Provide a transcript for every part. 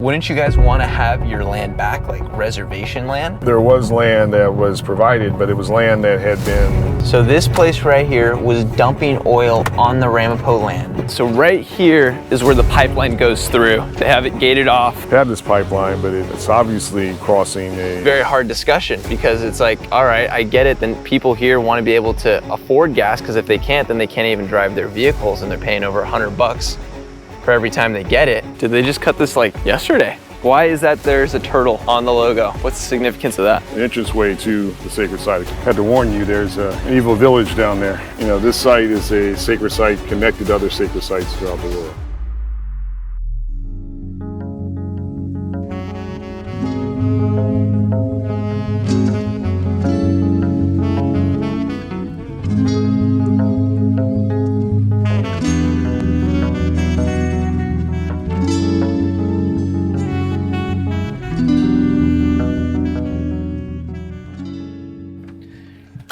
Wouldn't you guys want to have your land back, like reservation land? There was land that was provided, but it was land that had been... So this place right here was dumping oil on the Ramapough land. So right here is where the pipeline goes through. They have it gated off. Had this pipeline, but it's obviously crossing a... Very hard discussion, because it's like, all right, I get it. Then people here want to be able to afford gas, because if they can't, then they can't even drive their vehicles, and they're paying over $100 for every time they get it. Did they just cut this like yesterday? Why is that there's a turtle on the logo? What's the significance of that? The entranceway to the sacred site. I had to warn you, there's an evil village down there. You know, this site is a sacred site connected to other sacred sites throughout the world.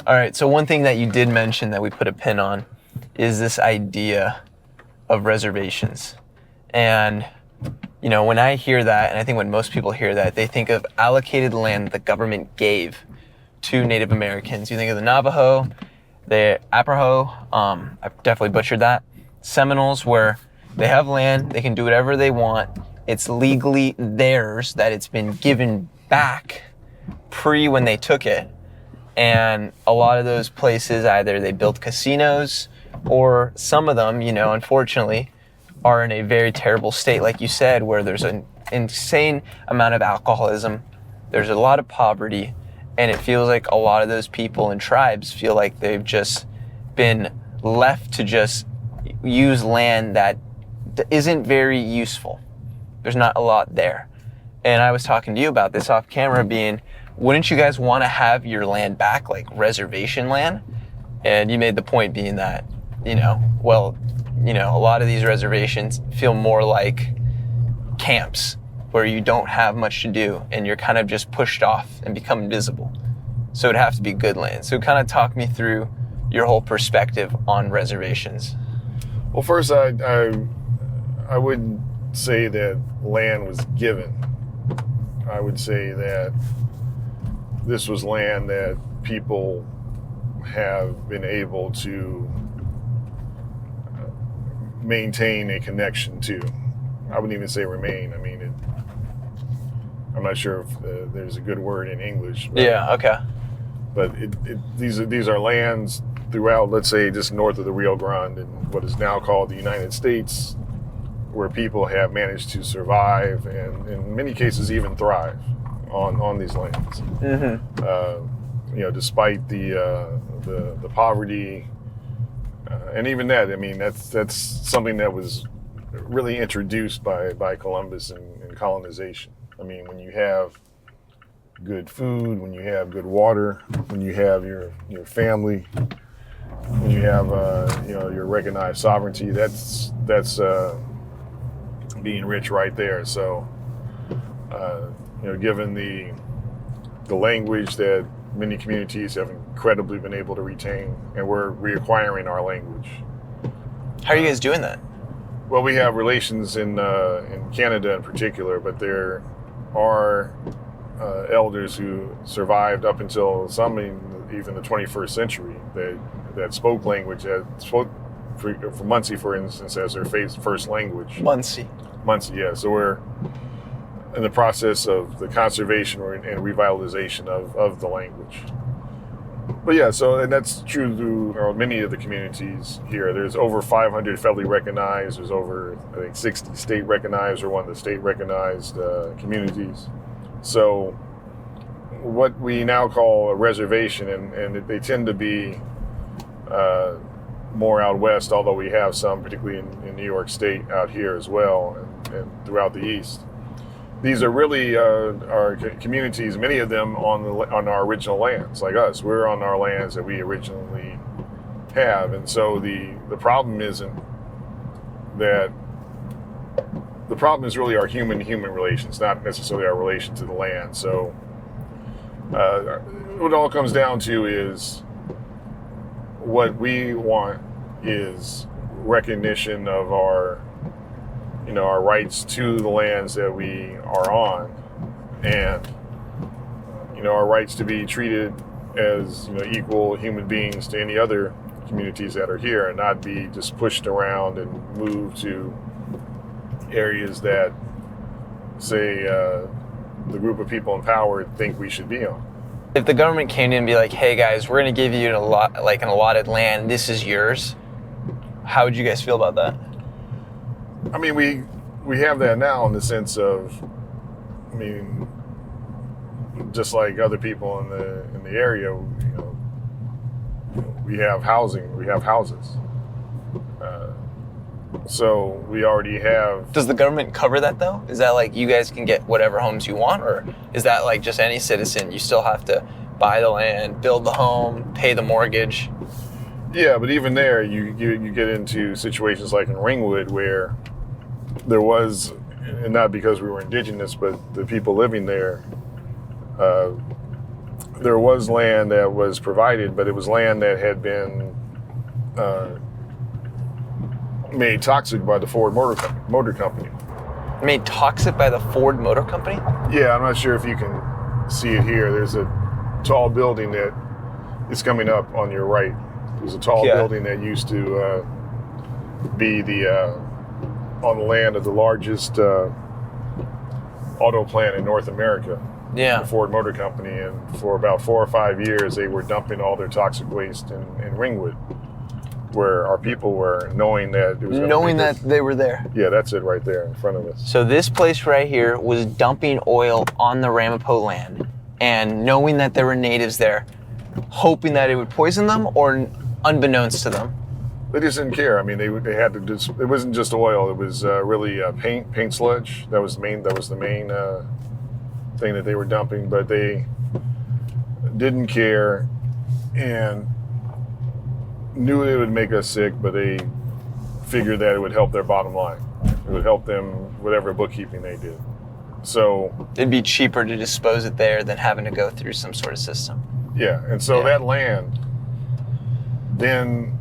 All right, so one thing that you did mention that we put a pin on is this idea of reservations. And, you know, when I hear that, and I think when most people hear that, they think of allocated land the government gave to Native Americans. You think of the Navajo, the Arapaho, I definitely butchered that, Seminoles, where they have land, they can do whatever they want. It's legally theirs, that it's been given back pre when they took it. And a lot of those places, either they built casinos, or some of them, you know, unfortunately, are in a very terrible state, like you said, where there's an insane amount of alcoholism, there's a lot of poverty, and it feels like a lot of those people and tribes feel like they've just been left to just use land that isn't very useful. There's not a lot there. And I was talking to you about this off camera, being, wouldn't you guys want to have your land back, like reservation land? And you made the point being that, you know, well, you know, a lot of these reservations feel more like camps where you don't have much to do and you're kind of just pushed off and become invisible. So it'd have to be good land. So kind of talk me through your whole perspective on reservations. Well, first, I would say that land was given. I would say that this was land that people have been able to maintain a connection to. I wouldn't even say remain. I mean, I'm not sure if there's a good word in English. Yeah, okay. But these are lands throughout, let's say, just north of the Rio Grande and what is now called the United States, where people have managed to survive and in many cases even thrive on these lands. Mm-hmm. You know, despite the poverty, and even that, I mean, that's something that was really introduced by Columbus and colonization. I mean, when you have good food, when you have good water, when you have your family, when you have you know, your recognized sovereignty, that's being rich right there. So you know, given the language that many communities have incredibly been able to retain, and we're reacquiring our language. How are you guys doing that? Well, we have relations in Canada in particular, but there are elders who survived up until some even the 21st century that spoke language, that spoke for Munsee, for instance, as their first language. Munsee, yeah. So we're in the process of the conservation and revitalization of the language. But yeah, so, and that's true through many of the communities here. There's over 500 federally recognized. There's over, I think, 60 state recognized or one of the state recognized communities. So what we now call a reservation, and they tend to be more out west, although we have some, particularly in New York State, out here as well, and throughout the East. These are really our communities, many of them on our original lands, like us. We're on our lands that we originally have. And so the problem isn't that, the problem is really our human-to-human relations, not necessarily our relation to the land. So what it all comes down to is what we want is recognition of our our rights to the lands that we are on, and our rights to be treated as equal human beings to any other communities that are here, and not be just pushed around and moved to areas that, say, the group of people in power think we should be on. If the government came in and be like, hey guys, we're going to give you an allotted land, this is yours, how would you guys feel about that? I mean, we have that now in the sense of, just like other people in the area, we have housing, we have houses. So we already have. Does the government cover that though? Is that like you guys can get whatever homes you want, or is that like just any citizen, you still have to buy the land, build the home, pay the mortgage? Yeah, but even there, you get into situations like in Ringwood where there was, and not because we were indigenous, but the people living there, there was land that was provided, but it was land that had been made toxic by the Ford Motor Company. Made toxic by the Ford Motor Company? Yeah, I'm not sure if you can see it here. There's a tall building that is coming up on your right. There's a tall building that used to be on the land of the largest auto plant in North America. Yeah. The Ford Motor Company, and for about 4 or 5 years, they were dumping all their toxic waste in Ringwood, where our people were, knowing that it was knowing that they were there. Yeah, that's it right there in front of us. So this place right here was dumping oil on the Ramapough land, and knowing that there were natives there, hoping that it would poison them, or unbeknownst to them? They just didn't care. I mean, they had to just. It wasn't just oil. It was really paint sludge. That was the main thing that they were dumping. But they didn't care, and knew it would make us sick. But they figured that it would help their bottom line. It would help them whatever bookkeeping they did. So it'd be cheaper to dispose it there than having to go through some sort of system. Yeah, and so that land, then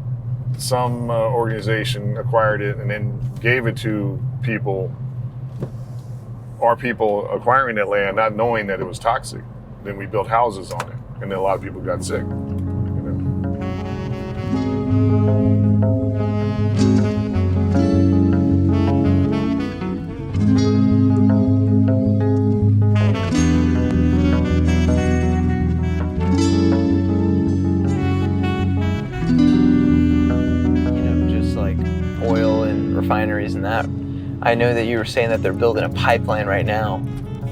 some organization acquired it and then gave it to people, our people acquiring that land, not knowing that it was toxic. Then we built houses on it, and then a lot of people got sick. Refineries and that. I know that you were saying that they're building a pipeline right now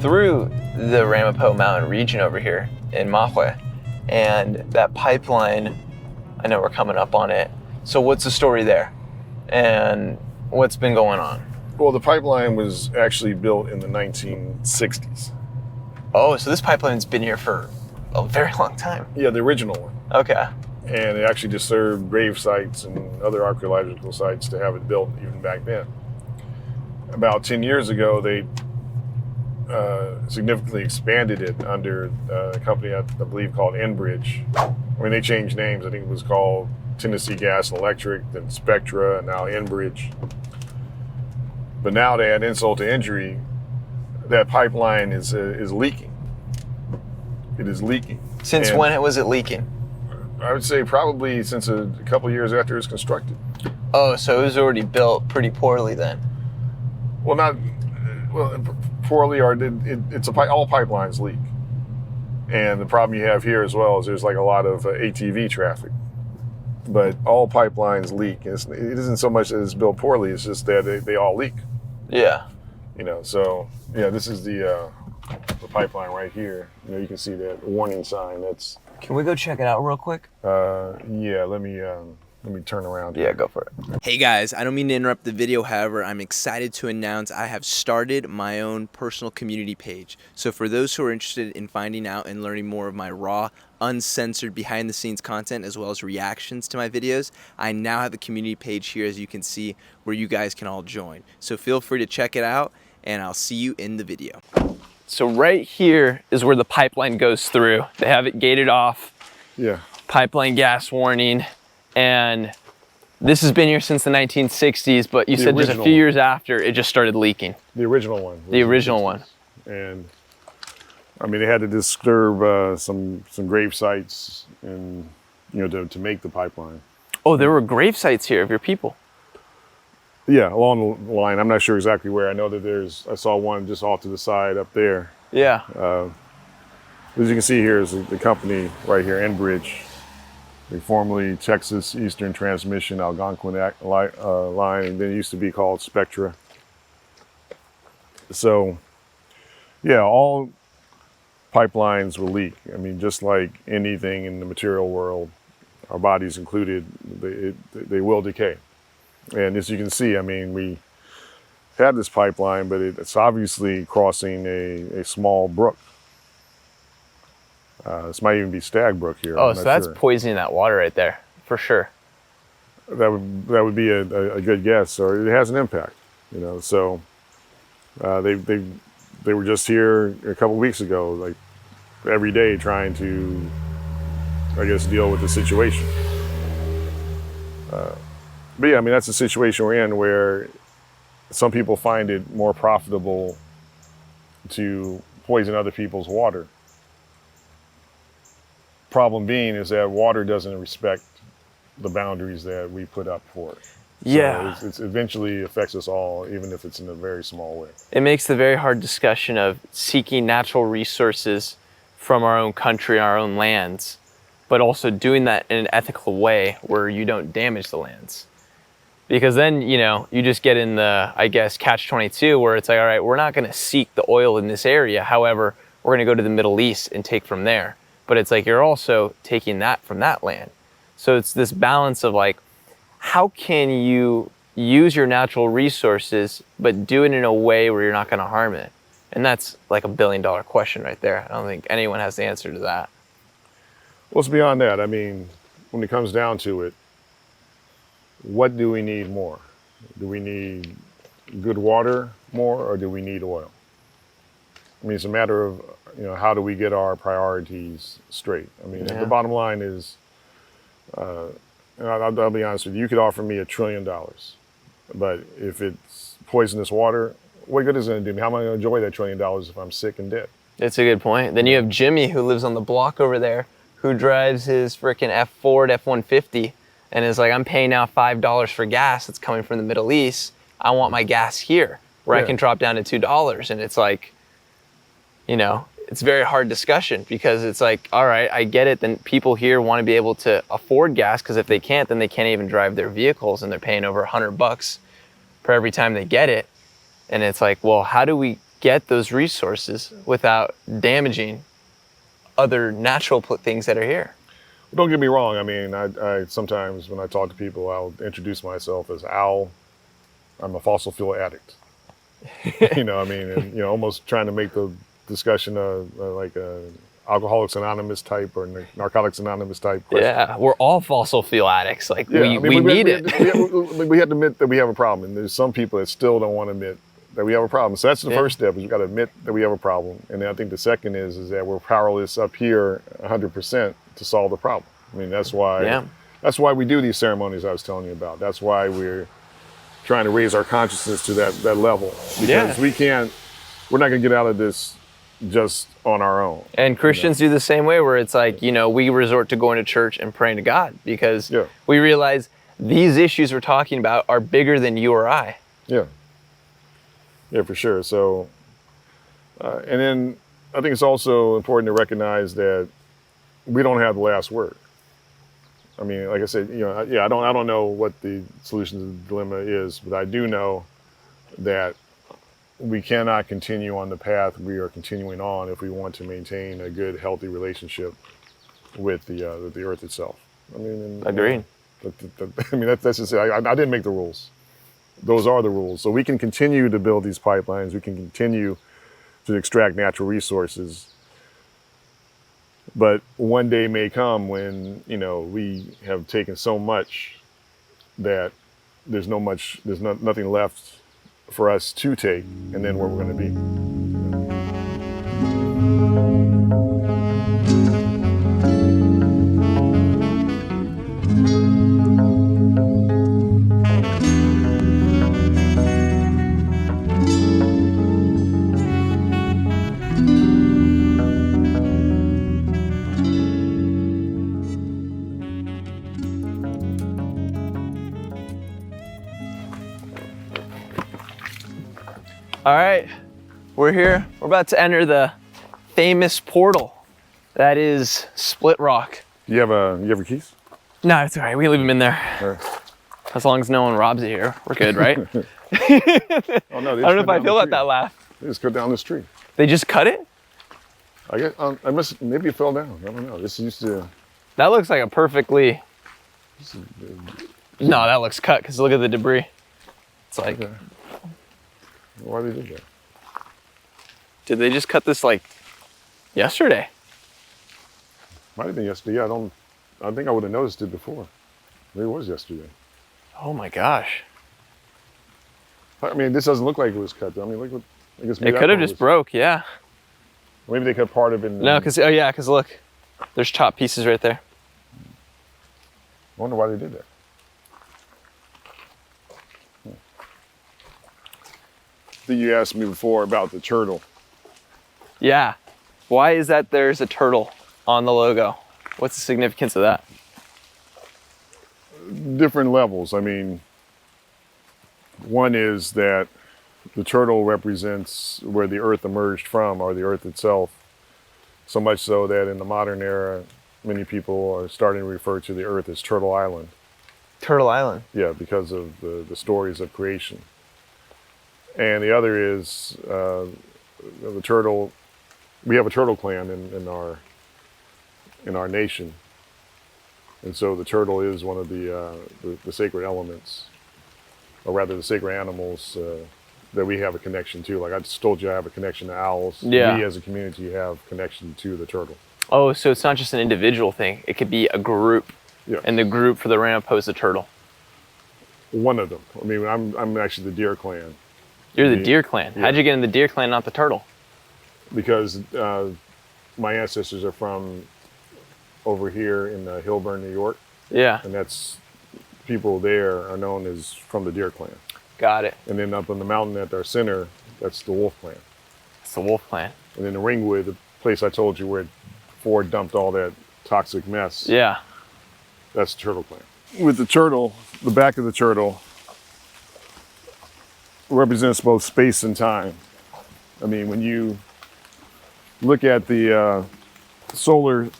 through the Ramapough Mountain region over here in Mahwah. And that pipeline, I know we're coming up on it. So what's the story there? And what's been going on? Well, the pipeline was actually built in the 1960s. Oh, so this pipeline's been here for a very long time. Yeah, the original one. Okay. And it actually just served grave sites and other archaeological sites to have it built even back then. About 10 years ago, they significantly expanded it under a company I believe called Enbridge. I mean, they changed names. I think it was called Tennessee Gas and Electric, then Spectra, and now Enbridge. But now to add insult to injury, that pipeline is leaking. It is leaking. Since when was it leaking? I would say probably since a couple of years after it was constructed. Oh, so it was already built pretty poorly then. Well, not poorly, or all pipelines leak. And the problem you have here as well is there's like a lot of ATV traffic. But all pipelines leak. It isn't so much that it's built poorly, it's just that they all leak. Yeah. So this is the pipeline right here. You can see that warning sign. Can we go check it out real quick? Yeah, let me turn around. Yeah, go for it. Hey guys, I don't mean to interrupt the video. However, I'm excited to announce I have started my own personal community page. So for those who are interested in finding out and learning more of my raw, uncensored behind the scenes content, as well as reactions to my videos, I now have a community page here, as you can see, where you guys can all join. So feel free to check it out, and I'll see you in the video. So right here is where the pipeline goes through. They have it gated off. Yeah. Pipeline gas warning. And This has been here since the 1960s, but you said just a few years after it just started leaking. The original one. The original one. And I mean, they had to disturb some grave sites and, you know, to make the pipeline. Oh, there were grave sites here of your people. Yeah, along the line. I'm not sure exactly where. I know that I saw one just off to the side up there. Yeah. As you can see here is the company right here, Enbridge. They formerly Texas Eastern Transmission Algonquin line, and then it used to be called Spectra. So, yeah, all pipelines will leak. I mean, just like anything in the material world, our bodies included, they will decay. And as you can see, I mean, we have this pipeline, but it's obviously crossing a small brook. This might even be Stag Brook here. Oh, so that's poisoning that water right there, for sure. That would be a good guess, or it has an impact, you know. So they were just here a couple weeks ago, like every day, trying to, I guess, deal with the situation. But yeah, I mean, that's the situation we're in, where some people find it more profitable to poison other people's water. Problem being is that water doesn't respect the boundaries that we put up for it. Yeah. So it eventually affects us all, even if it's in a very small way. It makes the very hard discussion of seeking natural resources from our own country, our own lands, but also doing that in an ethical way where you don't damage the lands. Because then, you know, you just get in the, I guess, catch-22 where it's like, all right, we're not going to seek the oil in this area. However, we're going to go to the Middle East and take from there. But it's like you're also taking that from that land. So it's this balance of like, how can you use your natural resources, but do it in a way where you're not going to harm it? And that's like $1 billion question right there. I don't think anyone has the answer to that. Well, it's beyond that. I mean, when it comes down to it, what do we need more? Do we need good water more, or do we need oil? I mean, it's a matter of, you know, how do we get our priorities straight? I mean, the bottom line is, and I'll be honest with you, you could offer me $1 trillion, but if it's poisonous water, what good is it going to do me? How am I going to enjoy that $1 trillion if I'm sick and dead? That's a good point. Then you have Jimmy, who lives on the block over there, who drives his freaking F-Ford F-150 and is like, I'm paying now $5 for gas that's coming from the Middle East. I want my gas here where I can drop down to $2. And it's like, you know, it's a very hard discussion because it's like, all right, I get it. Then people here want to be able to afford gas, because if they can't, then they can't even drive their vehicles, and they're paying over $100 for every time they get it. And it's like, well, how do we get those resources without damaging other natural things that are here? Well, don't get me wrong. I mean, I sometimes when I talk to people, I'll introduce myself as Al. I'm a fossil fuel addict. You know, I mean, and, you know, almost trying to make the discussion like a Alcoholics Anonymous type or Narcotics Anonymous type question. Yeah, we're all fossil fuel addicts. Like, we need it. We have to admit that we have a problem, and there's some people that still don't want to admit that we have a problem. So that's the first step, is we've got to admit that we have a problem. And then I think the second is that we're powerless up here 100% to solve the problem. I mean, that's why we do these ceremonies I was telling you about. That's why we're trying to raise our consciousness to that level. Because we're not going to get out of this just on our own. And Christians do the same way, where it's like, you know, we resort to going to church and praying to God because we realize these issues we're talking about are bigger than you or I. Yeah. Yeah, for sure. So, and then I think it's also important to recognize that we don't have the last word. I mean, like I said, you know, I don't know what the solution to the dilemma is, but I do know that we cannot continue on the path we are continuing on if we want to maintain a good, healthy relationship with the earth itself. I mean, agreed. I mean, that's just it. I didn't make the rules. Those are the rules. So we can continue to build these pipelines. We can continue to extract natural resources. But one day may come when, you know, we have taken so much that there's nothing left for us to take, and then where we're going to be. All right, we're here. We're about to enter the famous portal that is Split Rock. You have your keys? No, it's all right. We can leave them in there. Or... As long as no one robs it here, we're good, right? Oh no! I don't know if I feel about that laugh. They just cut down this tree. They just cut it? I guess maybe it fell down. I don't know. This used to. That looks like a perfectly. No, that looks cut because look at the debris. It's like. Okay. Why they did that? Did they just cut this like yesterday? Might have been yesterday. Yeah, I think I would have noticed it before. Maybe it was yesterday. Oh my gosh. I mean, this doesn't look like it was cut. I mean, look what. I guess It could have just broke, yeah. Maybe they cut part of it. No, because look, there's chopped pieces right there. I wonder why they did that. I think you asked me before about the turtle. Yeah. Why is that there's a turtle on the logo? What's the significance of that? Different levels. I mean, one is that the turtle represents where the earth emerged from, or the earth itself. So much so that in the modern era, many people are starting to refer to the earth as Turtle Island. Turtle Island. Yeah, because of the stories of creation. And the other is the turtle. We have a turtle clan in our nation, and so the turtle is one of the sacred elements, or rather the sacred animals that we have a connection to. Like I just told you, I have a connection to owls. Yeah. We as a community have connection to the turtle. Oh, so it's not just an individual thing. It could be a group. Yeah. And the group for the Ramapough is the turtle. One of them. I mean, I'm actually the deer clan. You're the deer clan. Yeah. How'd you get in the deer clan, not the turtle? Because my ancestors are from over here in Hillburn, New York. Yeah. And that's people there are known as from the deer clan. Got it. And then up on the mountain at our center, that's the wolf clan. It's the wolf clan. And then the Ringwood, the place I told you where Ford dumped all that toxic mess. Yeah. That's the turtle clan. With the turtle, the back of the turtle represents both space and time. I mean, when you look at the solar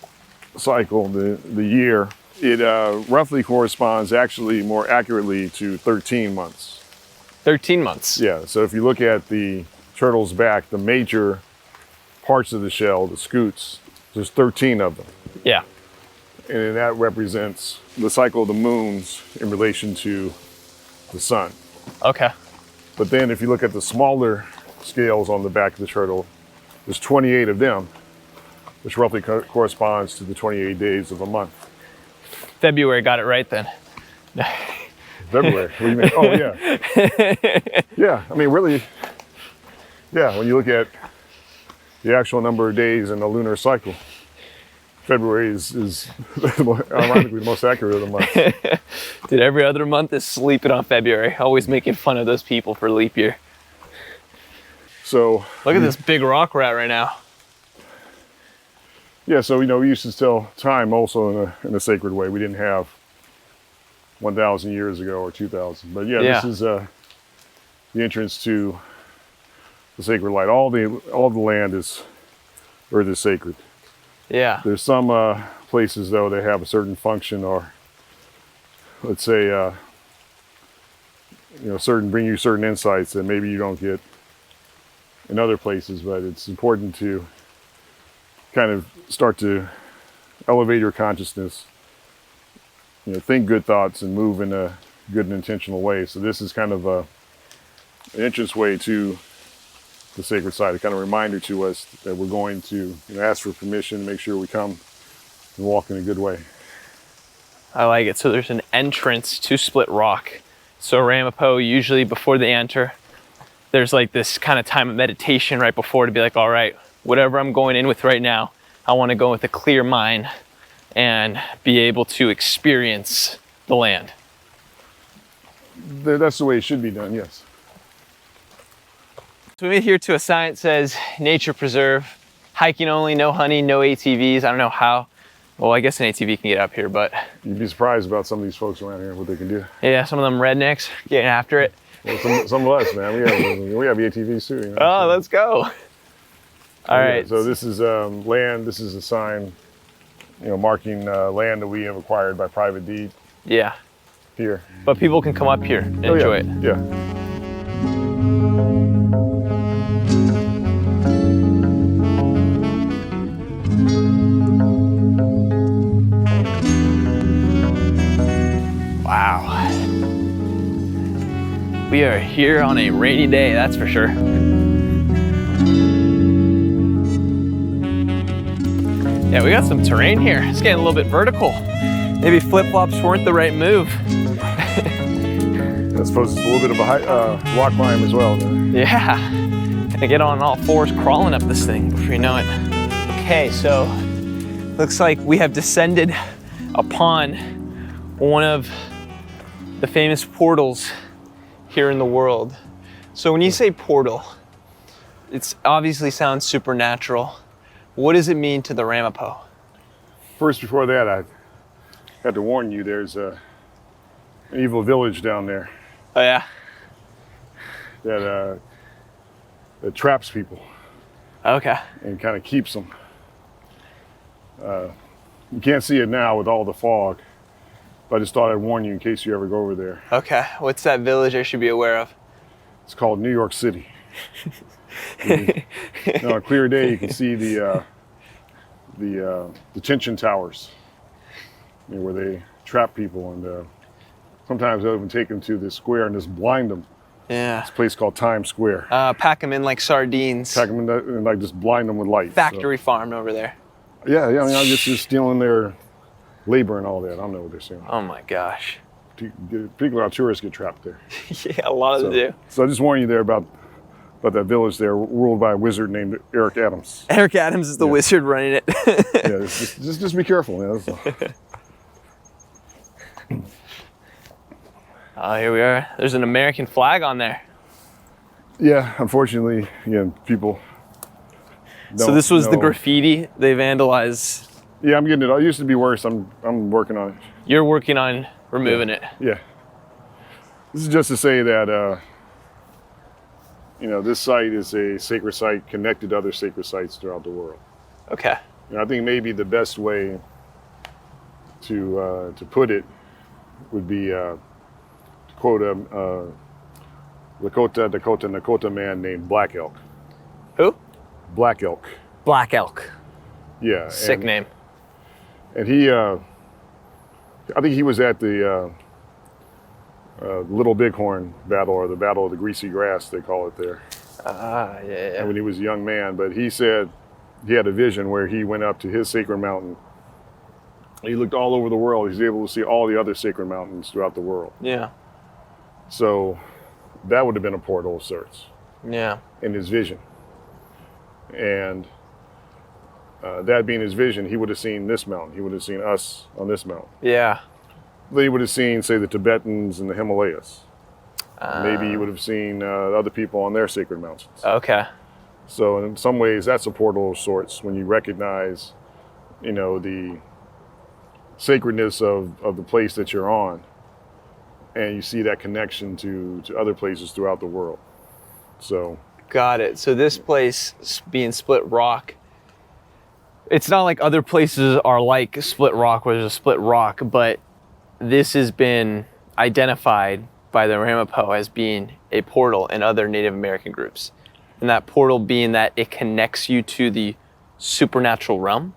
cycle, the year, it roughly corresponds actually more accurately to 13 months. 13 months. Yeah, so if you look at the turtle's back, the major parts of the shell, the scutes, there's 13 of them. Yeah. And then that represents the cycle of the moons in relation to the sun. Okay. But then if you look at the smaller scales on the back of the turtle, there's 28 of them, which roughly corresponds to the 28 days of a month. February got it right then. February, what do you mean? Oh, yeah. Yeah, I mean, really, yeah, when you look at the actual number of days in the lunar cycle, February is ironically the most accurate of the months. Dude, every other month is sleeping on February. Always making fun of those people for leap year. So look at this big rock rat right now. Yeah, so we used to tell time also in a sacred way. We didn't have 1,000 years ago or 2,000, but yeah. This is the entrance to the sacred light. All the land is earth is sacred. Yeah. There's some places though that have a certain function, or let's say bring you certain insights that maybe you don't get in other places. But it's important to kind of start to elevate your consciousness, think good thoughts and move in a good and intentional way. So this is kind of an entrance way to the sacred site, a kind of reminder to us that we're going to ask for permission, make sure we come and walk in a good way. I like it. So there's an entrance to Split Rock. So Ramapough, usually before they enter, there's like this kind of time of meditation right before to be like, all right, whatever I'm going in with right now, I want to go with a clear mind and be able to experience the land. That's the way it should be done, yes. So we made here to a sign that says nature preserve, hiking only, no hunting, no ATVs. I don't know how. Well, I guess an ATV can get up here, but you'd be surprised about some of these folks around here, what they can do. yeah, some of them rednecks getting after it. Well, some of us, man, we have ATVs too. You know, Oh, let's go. All right. So this is land. This is a sign, marking land that we have acquired by private deed Yeah. here. But people can come up here and enjoy it. Yeah. Wow. We are here on a rainy day, that's for sure. Yeah, we got some terrain here. It's getting a little bit vertical. Maybe flip-flops weren't the right move. I suppose it's a little bit of a rock climb as well. Yeah. Gonna get on all fours crawling up this thing before you know it. Okay, so looks like we have descended upon one of the famous portals here in the world. So when you say portal, it obviously sounds supernatural. What does it mean to the Ramapough? First, before that, I had to warn you, there's an evil village down there Oh yeah? that traps people Okay. and kind of keeps them. You can't see it now with all the fog, but I just thought I'd warn you in case you ever go over there. Okay, what's that village I should be aware of? It's called New York City. On a clear day, you can see the detention towers, where they trap people, and sometimes they'll even take them to the square and just blind them. Yeah. It's a place called Times Square. Pack them in like sardines. Pack them in and like just blind them with light. Factory farm over there. So, yeah. I mean, I'm just stealing their labor and all that. I don't know what they're saying. Oh my gosh. Particularly our tourists get trapped there. Yeah, a lot of them do. So I just warn you there about that village there, ruled by a wizard named Eric Adams. Eric Adams is the wizard running it. Yeah, just be careful. Oh, here we are. There's an American flag on there. Yeah, unfortunately, people don't So this was the know. graffiti they vandalized. Yeah, I'm getting it. It used to be worse. I'm working on it. You're working on removing it. Yeah. This is just to say that this site is a sacred site connected to other sacred sites throughout the world. Okay. I think maybe the best way to put it would be to quote a Lakota man named Black Elk. Who? Black Elk. Black Elk. Yeah. Sick name. And he, I think he was at the Little Bighorn battle, or the Battle of the Greasy Grass, they call it there. Yeah. When he was a young man. But he said he had a vision where he went up to his sacred mountain. He looked all over the world. He was able to see all the other sacred mountains throughout the world. Yeah. So that would have been a portal of sorts Yeah. in his vision. And that being his vision, he would have seen this mountain. He would have seen us on this mountain. Yeah. Then he would have seen, say, the Tibetans in the Himalayas. Maybe he would have seen other people on their sacred mountains. Okay. So in some ways, that's a portal of sorts when you recognize, the sacredness of the place that you're on, and you see that connection to other places throughout the world. So. Got it. So this place being Split Rock, it's not like other places are like Split Rock where there's a split rock, but this has been identified by the Ramapough as being a portal in other Native American groups. And that portal being that it connects you to the supernatural realm.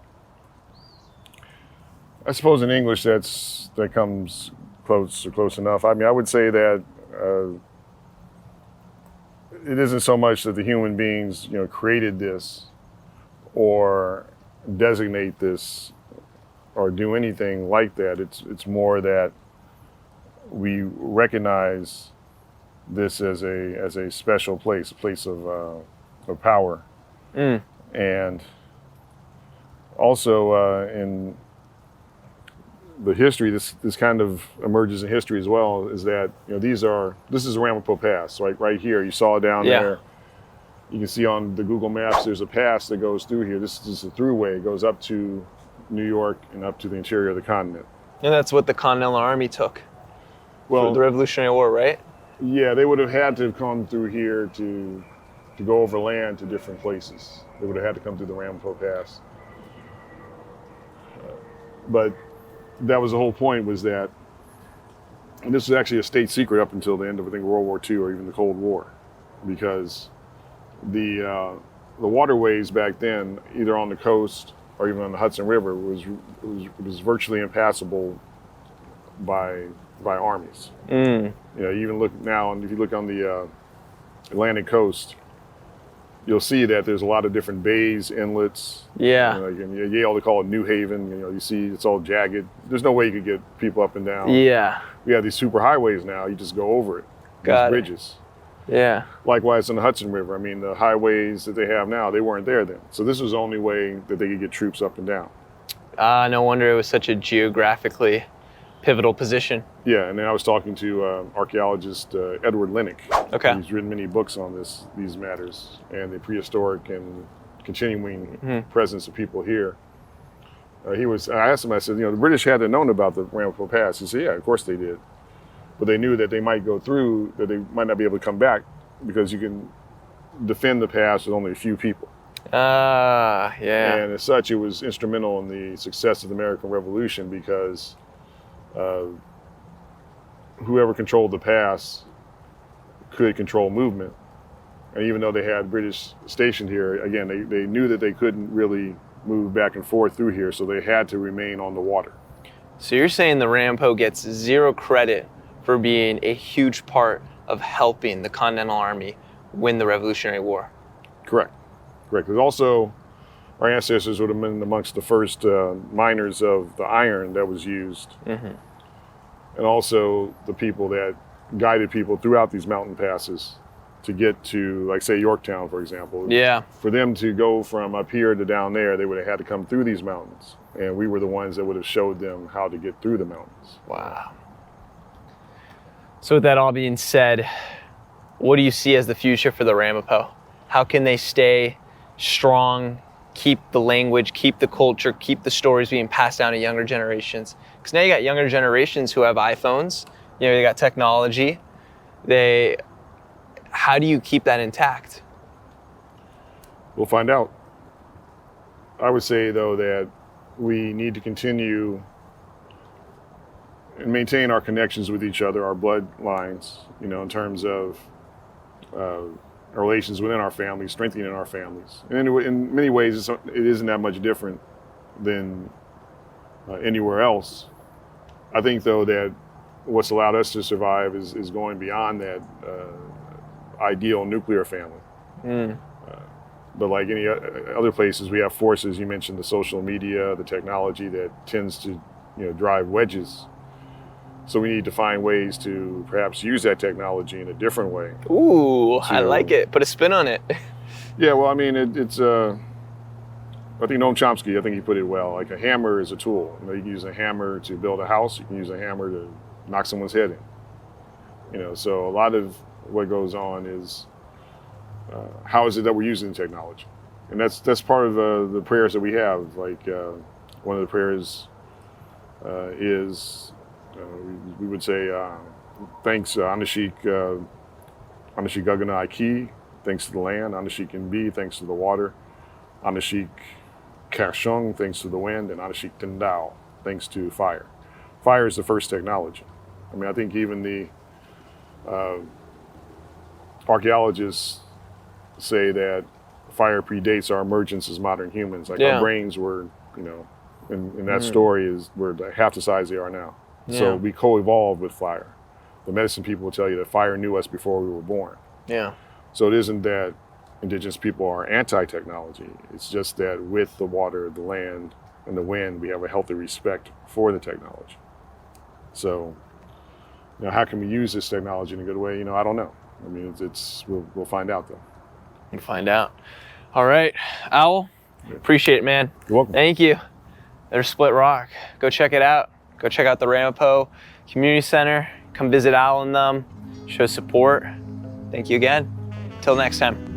I suppose in English that comes close enough. I mean, I would say that it isn't so much that the human beings, created this or designate this or do anything like that. It's more that we recognize this as a special place, a place of power, and also in the history, this kind of emerges in history as well. Is that this is Ramapo Pass, right here. You saw it down there. You can see on the Google Maps there's a pass that goes through here. This is a throughway. It goes up to New York and up to the interior of the continent. And that's what the Continental Army took. Well, For the Revolutionary War, right? Yeah, they would have had to have come through here to go over land to different places. They would have had to come through the Ramapo Pass. But that was the whole point, was that, and this was actually a state secret up until the end of, I think, World War II or even the Cold War, because the waterways back then, either on the coast or even on the Hudson River, was virtually impassable by armies. You know, you even look now, and if you look on the Atlantic coast, you'll see that there's a lot of different bays, inlets. Yeah. You know, like in Yale, they call it New Haven. You know, you see it's all jagged. There's no way you could get people up and down. Yeah. We have these super highways now. You just go over it. Got it. Bridges. Yeah. Likewise on the Hudson River. I mean, the highways that they have now, they weren't there then. So this was the only way that they could get troops up and down. No wonder it was such a geographically pivotal position. Yeah, and then I was talking to archaeologist Edward Lenape. Okay. He's written many books on these matters and the prehistoric and continuing presence of people here. I asked him, I said, you know, the British had to known about the Ramapo Pass. He said, yeah, of course they did. But they knew that they might go through, that they might not be able to come back, because you can defend the pass with only a few people. Yeah. And as such, it was instrumental in the success of the American Revolution, because whoever controlled the pass could control movement. And even though they had British stationed here, again, they knew that they couldn't really move back and forth through here, so they had to remain on the water. So you're saying the Ramapo gets zero credit for being a huge part of helping the Continental Army win the Revolutionary War? Correct. Because also, our ancestors would have been amongst the first miners of the iron that was used. And also the people that guided people throughout these mountain passes to get to, like, say, Yorktown, for example. Yeah. For them to go from up here to down there, they would have had to come through these mountains. And we were the ones that would have showed them how to get through the mountains. Wow. So with that all being said, what do you see as the future for the Ramapo? How can they stay strong, keep the language, keep the culture, keep the stories being passed down to younger generations? Because now you got younger generations who have iPhones, you know, they got technology. How do you keep that intact? We'll find out. I would say, though, that we need to continue and maintain our connections with each other, our bloodlines, you know, in terms of our relations within our families, strengthening our families. And in many ways, it isn't that much different than anywhere else. I think, though, that what's allowed us to survive is going beyond that ideal nuclear family. But like any other places, we have forces. You mentioned the social media, the technology that tends to, you know, drive wedges. So we need to find ways to perhaps use that technology in a different way. Ooh, I like it. Put a spin on it. Yeah, well, I mean, it's I think Noam Chomsky, I think he put it well. Like, a hammer is a tool. You know, you can use a hammer to build a house. You can use a hammer to knock someone's head in. You know, so a lot of what goes on is how is it that we're using technology? And that's part of the prayers that we have. Like, one of the prayers is we would say, thanks, Anashik Gagana Aiki, thanks to the land. Anashik Inbi, thanks to the water. Anashik Kashung, thanks to the wind. And Anashik Tendao, thanks to fire. Fire is the first technology. I mean, I think even the archaeologists say that fire predates our emergence as modern humans. Like, our brains were, you know, in that story were half the size they are now. Yeah. So we co-evolved with fire. The medicine people will tell you that fire knew us before we were born. Yeah. So it isn't that indigenous people are anti-technology. It's just that with the water, the land, and the wind, we have a healthy respect for the technology. So, you know, how can we use this technology in a good way? You know, I don't know. I mean, we'll find out, though. We'll find out. All right, Owl, appreciate it, man. You're welcome. Thank you. There's Split Rock. Go check it out. Go check out the Ramapo Community Center. Come visit Owl and them. Show support. Thank you again. Till next time.